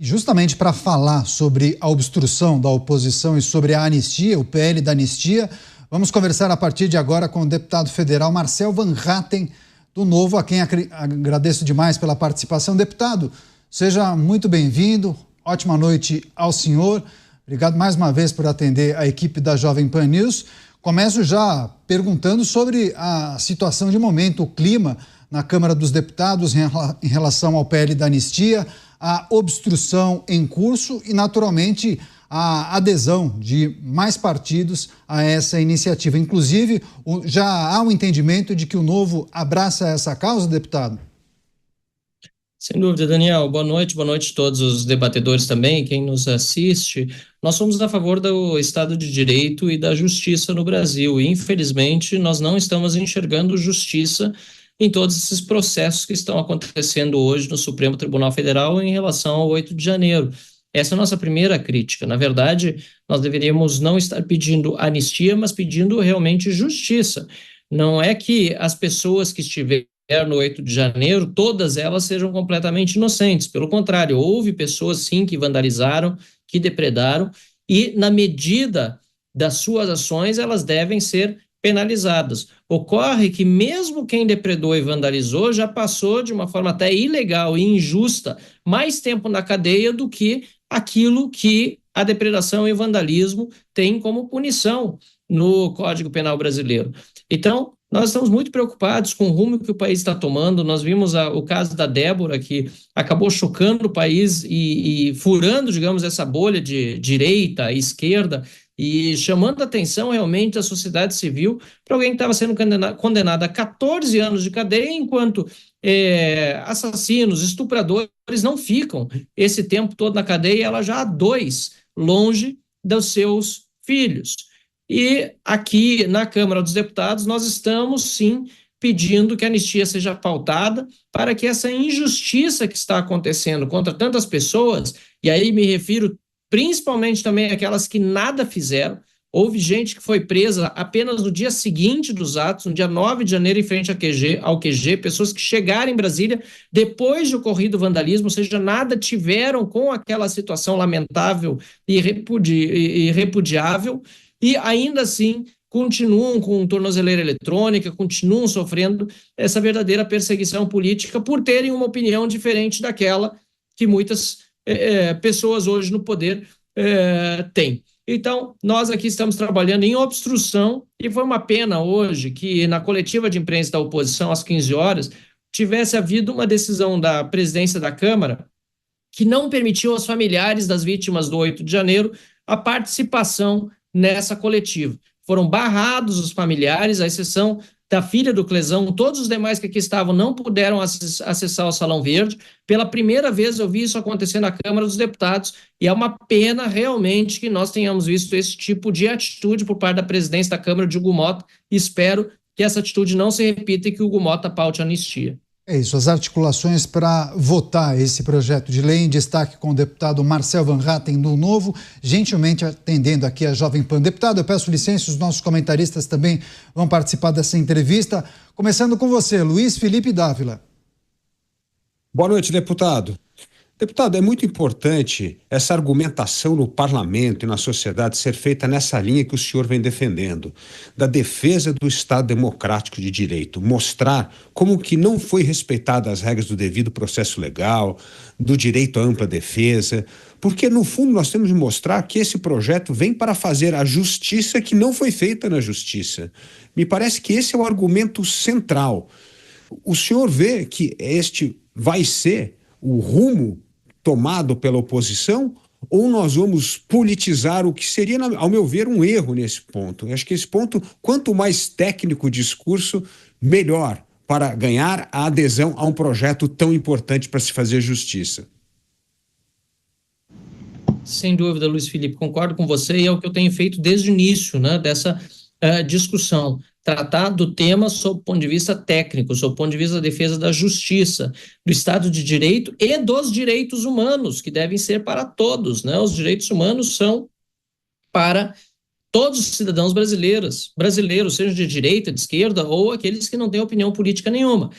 Justamente para falar sobre a obstrução da oposição e sobre a anistia, o PL da anistia, vamos conversar a partir de agora com o deputado federal Marcel Van Hatten, do Novo, a quem agradeço demais pela participação. Deputado, seja muito bem-vindo, ótima noite ao senhor. Obrigado mais uma vez por atender a equipe da Jovem Pan News. Começo já perguntando sobre a situação de momento, o clima na Câmara dos Deputados em relação ao PL da anistia, a obstrução em curso e, naturalmente, a adesão de mais partidos a essa iniciativa. Inclusive, já há um entendimento de que o Novo abraça essa causa, deputado? Sem dúvida, Daniel. Boa noite a todos os debatedores também, quem nos assiste. Nós somos a favor do Estado de Direito e da justiça no Brasil. E, infelizmente, nós não estamos enxergando justiça em todos esses processos que estão acontecendo hoje no Supremo Tribunal Federal em relação ao 8 de janeiro. Essa é a nossa primeira crítica. Na verdade, nós deveríamos não estar pedindo anistia, mas pedindo realmente justiça. Não é que as pessoas que estiveram no 8 de janeiro, todas elas sejam completamente inocentes. Pelo contrário, houve pessoas, sim, que vandalizaram, que depredaram, e, na medida das suas ações, elas devem ser penalizadas. Ocorre que mesmo quem depredou e vandalizou já passou de uma forma até ilegal e injusta mais tempo na cadeia do que aquilo que a depredação e o vandalismo têm como punição no Código Penal brasileiro. Então, nós estamos muito preocupados com o rumo que o país está tomando. Nós vimos o caso da Débora, que acabou chocando o país e furando, digamos, essa bolha de direita, esquerda, e chamando a atenção realmente da sociedade civil para alguém que estava sendo condenado a 14 anos de cadeia, enquanto assassinos, estupradores não ficam esse tempo todo na cadeia, ela já há 2 longe dos seus filhos. E aqui na Câmara dos Deputados nós estamos, sim, pedindo que a anistia seja pautada para que essa injustiça que está acontecendo contra tantas pessoas, e aí me refiro principalmente também aquelas que nada fizeram. Houve gente que foi presa apenas no dia seguinte dos atos, no dia 9 de janeiro, em frente ao QG, pessoas que chegaram em Brasília depois de ocorrido vandalismo, ou seja, nada tiveram com aquela situação lamentável e repudiável, e ainda assim continuam com tornozeleira eletrônica, continuam sofrendo essa verdadeira perseguição política por terem uma opinião diferente daquela que muitas pessoas hoje no poder têm. Então, nós aqui estamos trabalhando em obstrução, e foi uma pena hoje que na coletiva de imprensa da oposição, às 15 horas, tivesse havido uma decisão da presidência da Câmara que não permitiu aos familiares das vítimas do 8 de janeiro a participação nessa coletiva. Foram barrados os familiares, à exceção da filha do Clesão. Todos os demais que aqui estavam não puderam acessar o Salão Verde. Pela primeira vez eu vi isso acontecer na Câmara dos Deputados, e é uma pena realmente que nós tenhamos visto esse tipo de atitude por parte da presidência da Câmara, de Hugo Mota, e espero que essa atitude não se repita e que o Hugo Mota paute a anistia. É isso, as articulações para votar esse projeto de lei em destaque com o deputado Marcel Van Hatten do Novo, gentilmente atendendo aqui a Jovem Pan. Deputado, eu peço licença, os nossos comentaristas também vão participar dessa entrevista. Começando com você, Luiz Felipe Dávila. Boa noite, deputado. Deputado, é muito importante essa argumentação no parlamento e na sociedade ser feita nessa linha que o senhor vem defendendo, da defesa do Estado democrático de direito, mostrar como que não foi respeitada as regras do devido processo legal, do direito à ampla defesa, porque no fundo nós temos de mostrar que esse projeto vem para fazer a justiça que não foi feita na justiça. Me parece que esse é o argumento central. O senhor vê que este vai ser o rumo tomado pela oposição, ou nós vamos politizar o que seria, ao meu ver, um erro nesse ponto? Eu acho que esse ponto, quanto mais técnico o discurso, melhor para ganhar a adesão a um projeto tão importante para se fazer justiça. Sem dúvida, Luiz Felipe, concordo com você, e é o que eu tenho feito desde o início, né, dessa discussão. Tratar do tema sob o ponto de vista técnico, sob o ponto de vista da defesa da justiça, do Estado de Direito e dos direitos humanos, que devem ser para todos, né? Os direitos humanos são para todos os cidadãos brasileiros, sejam de direita, de esquerda ou aqueles que não têm opinião política nenhuma.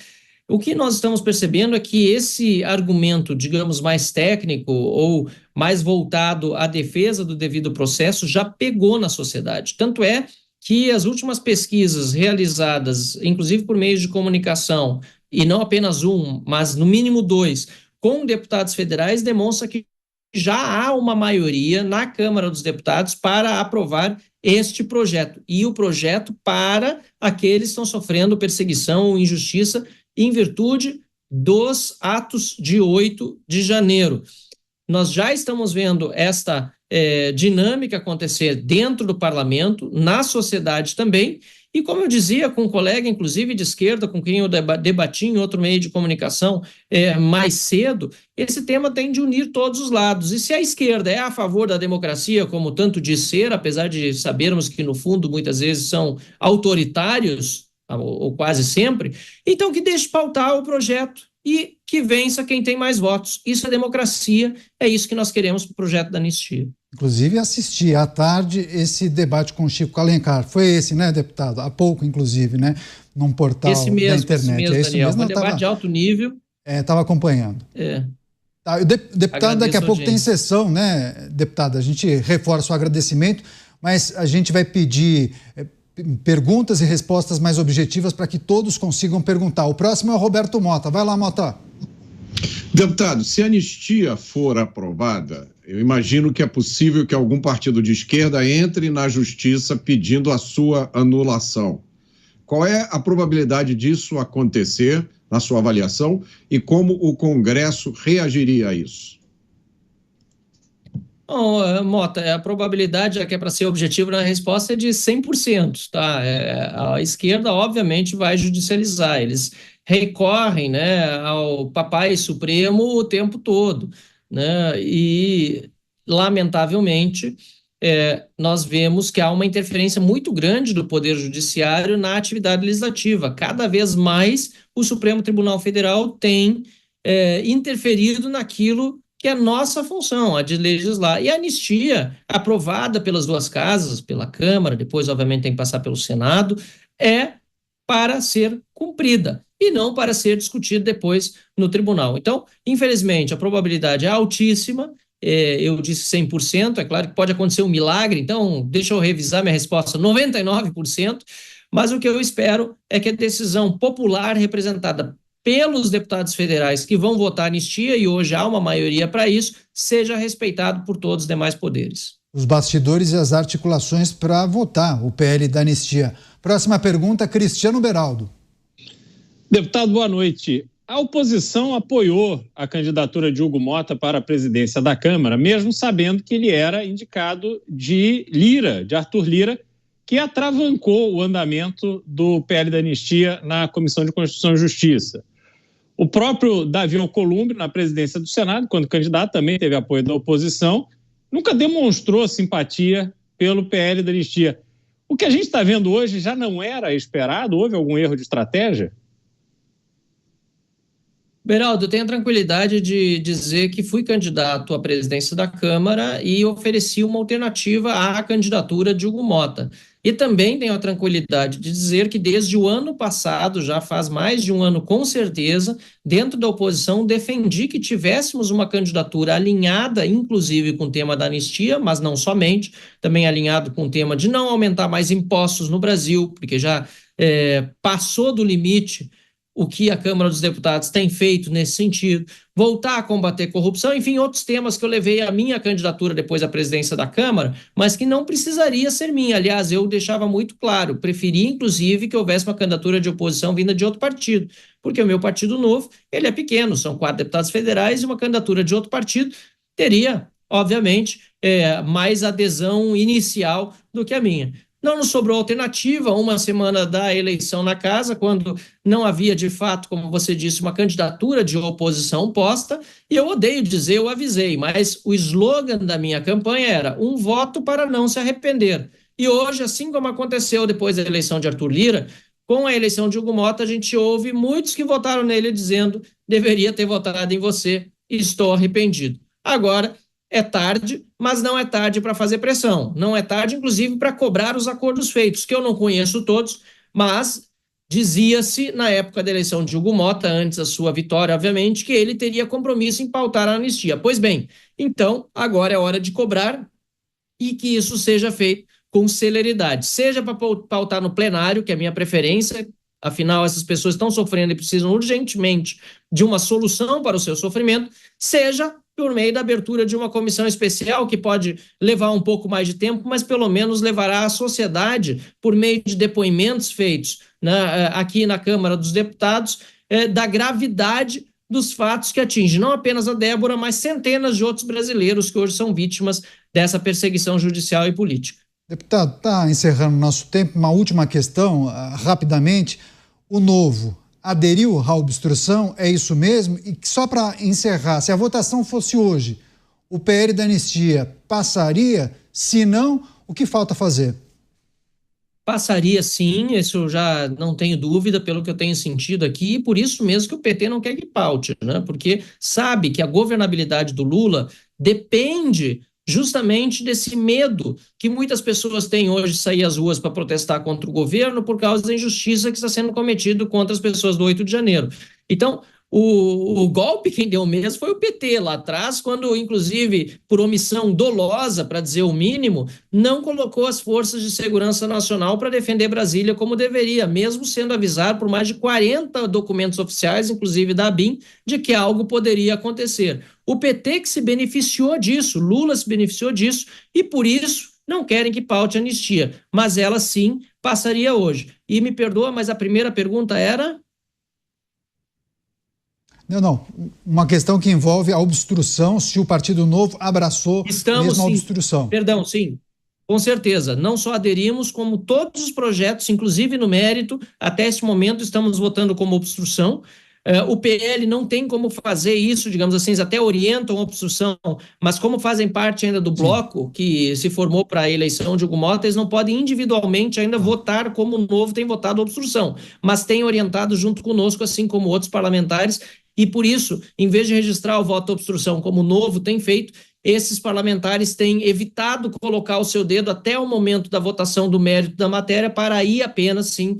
O que nós estamos percebendo é que esse argumento, digamos, mais técnico ou mais voltado à defesa do devido processo já pegou na sociedade. Tanto é que as últimas pesquisas realizadas, inclusive por meios de comunicação, e não apenas um, mas no mínimo dois, com deputados federais, demonstra que já há uma maioria na Câmara dos Deputados para aprovar este projeto. E o projeto para aqueles que estão sofrendo perseguição ou injustiça em virtude dos atos de 8 de janeiro. Nós já estamos vendo esta dinâmica acontecer dentro do parlamento, na sociedade também, e como eu dizia com um colega, inclusive de esquerda, com quem eu debati em outro meio de comunicação mais cedo, esse tema tem de unir todos os lados. E se a esquerda é a favor da democracia, como tanto diz ser, apesar de sabermos que no fundo muitas vezes são autoritários, ou quase sempre, então que deixe pautar o projeto e que vença quem tem mais votos. Isso é democracia, é isso que nós queremos para o projeto da anistia. Inclusive assisti à tarde esse debate com o Chico Alencar. Foi esse, né, deputado? Há pouco, inclusive, né? Num portal da internet. Esse mesmo, é isso Daniel. mesmo? Um debate de alto nível. Estava acompanhando. Tá, o deputado, daqui a pouco tem sessão, né, deputado? A gente reforça o agradecimento, mas a gente vai pedir perguntas e respostas mais objetivas para que todos consigam perguntar. O próximo é o Roberto Mota. Vai lá, Mota. Deputado, se a anistia for aprovada, eu imagino que é possível que algum partido de esquerda entre na justiça pedindo a sua anulação. Qual é a probabilidade disso acontecer, na sua avaliação, e como o Congresso reagiria a isso? Bom, Mota, a probabilidade, que é para ser objetivo na resposta, é de 100%, tá? A esquerda, obviamente, vai judicializar. Eles recorrem, né, ao Papai Supremo o tempo todo, né? E, lamentavelmente, nós vemos que há uma interferência muito grande do Poder Judiciário na atividade legislativa. Cada vez mais o Supremo Tribunal Federal tem interferido naquilo que é a nossa função, a de legislar. E a anistia, aprovada pelas duas casas, pela Câmara, depois, obviamente, tem que passar pelo Senado, é para ser cumprida e não para ser discutida depois no tribunal. Então, infelizmente, a probabilidade é altíssima, eu disse 100%, é claro que pode acontecer um milagre, então deixa eu revisar minha resposta, 99%, mas o que eu espero é que a decisão popular representada pelos deputados federais que vão votar anistia, e hoje há uma maioria para isso, seja respeitado por todos os demais poderes. Os bastidores e as articulações para votar o PL da anistia. Próxima pergunta, Cristiano Beraldo. Deputado, boa noite. A oposição apoiou a candidatura de Hugo Mota para a presidência da Câmara, mesmo sabendo que ele era indicado de Arthur Lira, que atravancou o andamento do PL da anistia na Comissão de Constituição e Justiça. O próprio Davi Alcolumbre, na presidência do Senado, quando candidato, também teve apoio da oposição, nunca demonstrou simpatia pelo PL da anistia. O que a gente está vendo hoje já não era esperado? Houve algum erro de estratégia? Beraldo, eu tenho a tranquilidade de dizer que fui candidato à presidência da Câmara e ofereci uma alternativa à candidatura de Hugo Mota. E também tenho a tranquilidade de dizer que desde o ano passado, já faz mais de um ano com certeza, dentro da oposição defendi que tivéssemos uma candidatura alinhada, inclusive com o tema da anistia, mas não somente, também alinhado com o tema de não aumentar mais impostos no Brasil, porque já passou do limite o que a Câmara dos Deputados tem feito nesse sentido, voltar a combater corrupção, enfim, outros temas que eu levei à minha candidatura depois da presidência da Câmara, mas que não precisaria ser minha. Aliás, eu deixava muito claro, preferia, inclusive, que houvesse uma candidatura de oposição vinda de outro partido, porque o meu partido novo, ele é pequeno, são 4 deputados federais e uma candidatura de outro partido teria, obviamente, mais adesão inicial do que a minha. Não nos sobrou alternativa, uma semana da eleição na casa, quando não havia, de fato, como você disse, uma candidatura de oposição posta, e eu odeio dizer, eu avisei, mas o slogan da minha campanha era um voto para não se arrepender. E hoje, assim como aconteceu depois da eleição de Arthur Lira, com a eleição de Hugo Mota, a gente ouve muitos que votaram nele dizendo deveria ter votado em você, estou arrependido. Agora, é tarde, mas não é tarde para fazer pressão. Não é tarde, inclusive, para cobrar os acordos feitos, que eu não conheço todos, mas Dizia-se, na época da eleição de Hugo Mota, antes da sua vitória, obviamente, que ele teria compromisso em pautar a anistia. Pois bem, então, agora é hora de cobrar e que isso seja feito com celeridade. Seja para pautar no plenário, que é a minha preferência, afinal, essas pessoas estão sofrendo e precisam urgentemente de uma solução para o seu sofrimento, seja por meio da abertura de uma comissão especial, que pode levar um pouco mais de tempo, mas pelo menos levará a sociedade, por meio de depoimentos feitos aqui na Câmara dos Deputados, da gravidade dos fatos que atingem não apenas a Débora, mas centenas de outros brasileiros que hoje são vítimas dessa perseguição judicial e política. Deputado, está encerrando o nosso tempo. Uma última questão, rapidamente. O Novo aderiu à obstrução? É isso mesmo? E só para encerrar, se a votação fosse hoje, o PL da anistia passaria? Se não, o que falta fazer? Passaria sim, isso eu já não tenho dúvida, pelo que eu tenho sentido aqui, e por isso mesmo que o PT não quer que paute, né? Porque sabe que a governabilidade do Lula depende justamente desse medo que muitas pessoas têm hoje de sair às ruas para protestar contra o governo por causa da injustiça que está sendo cometido contra as pessoas do 8 de janeiro. Então, o golpe quem deu mesmo foi o PT lá atrás, quando, inclusive, por omissão dolosa, para dizer o mínimo, não colocou as forças de segurança nacional para defender Brasília como deveria, mesmo sendo avisado por mais de 40 documentos oficiais, inclusive da ABIN, de que algo poderia acontecer. O PT que se beneficiou disso, Lula se beneficiou disso, e por isso não querem que paute a anistia, mas ela sim passaria hoje. E me perdoa, mas a primeira pergunta era... Não. Uma questão que envolve a obstrução, se o Partido Novo abraçou mesmo a obstrução. Perdão, sim. Com certeza. Não só aderimos, como todos os projetos, inclusive no mérito, até esse momento estamos votando como obstrução. O PL não tem como fazer isso, digamos assim, eles até orientam a obstrução, mas como fazem parte ainda do bloco que se formou para a eleição de Hugo Mota, eles não podem individualmente ainda votar como o Novo tem votado a obstrução, mas tem orientado junto conosco, assim como outros parlamentares, e por isso, em vez de registrar o voto à obstrução como o Novo tem feito, esses parlamentares têm evitado colocar o seu dedo até o momento da votação do mérito da matéria para aí apenas, sim,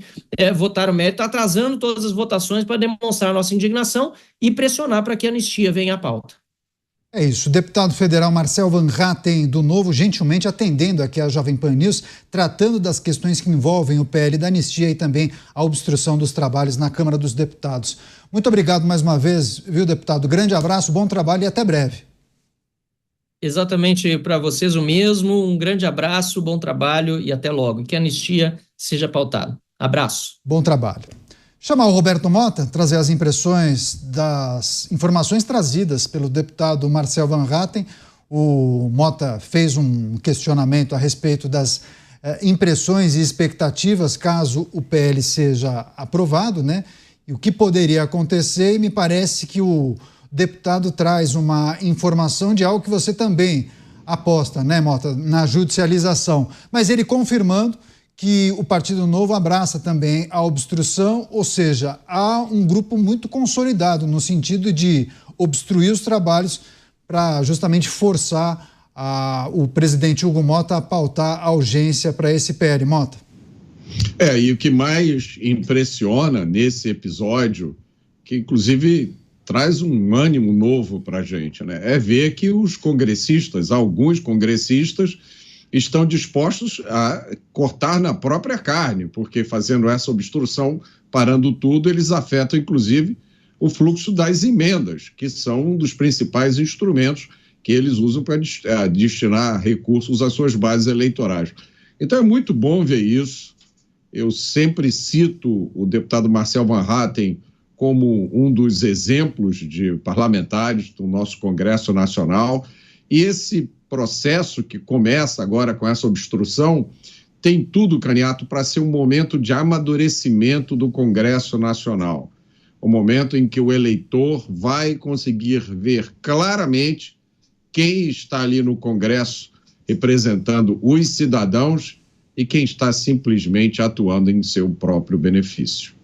votar o mérito, atrasando todas as votações para demonstrar nossa indignação e pressionar para que a anistia venha à pauta. É isso. O deputado federal Marcel Van Hatten, do Novo, gentilmente atendendo aqui a Jovem Pan News, tratando das questões que envolvem o PL da anistia e também a obstrução dos trabalhos na Câmara dos Deputados. Muito obrigado mais uma vez, viu, deputado? Grande abraço, bom trabalho e até breve. Exatamente para vocês o mesmo. Um grande abraço, bom trabalho e até logo. Que a anistia seja pautada. Abraço. Bom trabalho. Chamar o Roberto Mota, trazer as impressões das informações trazidas pelo deputado Marcel Van Hatten. O Mota fez um questionamento a respeito das impressões e expectativas caso o PL seja aprovado, né? E o que poderia acontecer, e me parece que o deputado traz uma informação de algo que você também aposta, né, Mota, na judicialização. Mas ele confirmando que o Partido Novo abraça também a obstrução, ou seja, há um grupo muito consolidado no sentido de obstruir os trabalhos para justamente forçar o presidente Hugo Mota a pautar a urgência para esse PL. Mota. E o que mais impressiona nesse episódio, que inclusive traz um ânimo novo para a gente, né? É ver que os congressistas, alguns congressistas, estão dispostos a cortar na própria carne, porque fazendo essa obstrução, parando tudo, eles afetam, inclusive, o fluxo das emendas, que são um dos principais instrumentos que eles usam para destinar recursos às suas bases eleitorais. Então é muito bom ver isso. Eu sempre cito o deputado Marcel Van Hatten como um dos exemplos de parlamentares do nosso Congresso Nacional, e esse processo que começa agora com essa obstrução tem tudo, Caniato, para ser um momento de amadurecimento do Congresso Nacional, o momento em que o eleitor vai conseguir ver claramente quem está ali no Congresso representando os cidadãos e quem está simplesmente atuando em seu próprio benefício.